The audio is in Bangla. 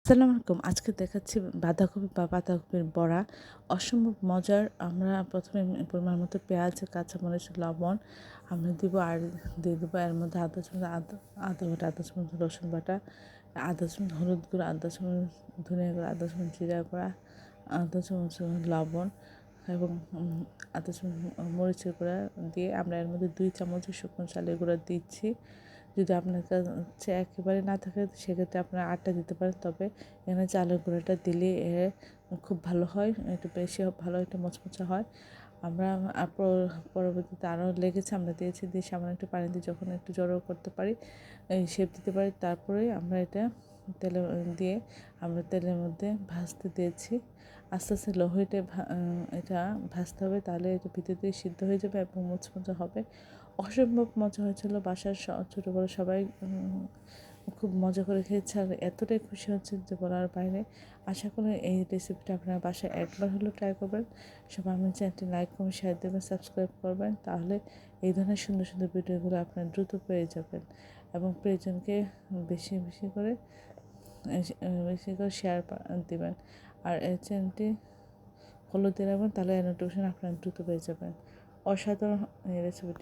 আসসালামু আলাইকুম। আজকে দেখাচ্ছি বাঁধাকপি বা পাতাকপির বড়া। অসম্ভব মজার। আমরা প্রথমে পরিমাণ মতো পেঁয়াজ, কাঁচামরিচ, লবণ আমরা দিব, আর দিয়ে দেবো এর মধ্যে আধা চামচ আদা বাটা, আধা চামচ রসুন বাটা, আধা চামচ হলুদ গুঁড়ো, আধা চামচ ধনিয়া গুঁড়ো, আধা চামচ জিরা গুঁড়া, আধা চামচ লবণ এবং আধা চামচ মরিচের গুঁড়া দিয়ে আমরা এর মধ্যে 2 চামচ শুকনো চালের গুঁড়া দিচ্ছি। যদি আপনার কাছে একেবারে না থাকে সেক্ষেত্রে আপনারা আটা দিতে পারেন, তবে এখানে চালের গুঁড়োটা দিলে খুব ভালো হয়, একটু বেশি ভালো, একটু মচমচে হয়। আমরা পরবর্তীতে আরও লেগেছে, আমরা দিয়ে সামান্য একটু পানি দিয়ে যখন একটু জড়ো করতে পারি, এই শেপ দিতে পারি, তারপরে আমরা এটা তেলে দিয়ে আমরা তেলের মধ্যে ভাজতে দিয়েছি। আস্তে আস্তে লো হিটে এটা ভাজতে হবে, তাহলে এটা ভিতর দিয়ে সিদ্ধ হয়ে যাবে এবং মুচমুচে হবে। অসম্ভব মজা হয়েছিল। বাসার ছোটো বড়ো সবাই খুব মজা করে খেয়েছে, আর এতটাই খুশি হচ্ছে যে বলার বাইরে। আশা করি এই রেসিপিটা আপনারা বাসায় একবার হলেও ট্রাই করবেন। সবাই আমার চ্যানেলটি লাইক, কমেন্ট, শেয়ার দেবেন, সাবস্ক্রাইব করবেন, তাহলে এই ধরনের সুন্দর সুন্দর ভিডিওগুলো আপনারা দ্রুত পেয়ে যাবেন। এবং প্রিয়জনকে বেশি বেশি করে শেয়ার দেবেন। আর এই চ্যানেলটি ফলো দিয়ে রাখবেন, তাহলে নোটিফিকেশন আপনারা দ্রুত পেয়ে যাবেন। অসাধারণ এই রেসিপিটি।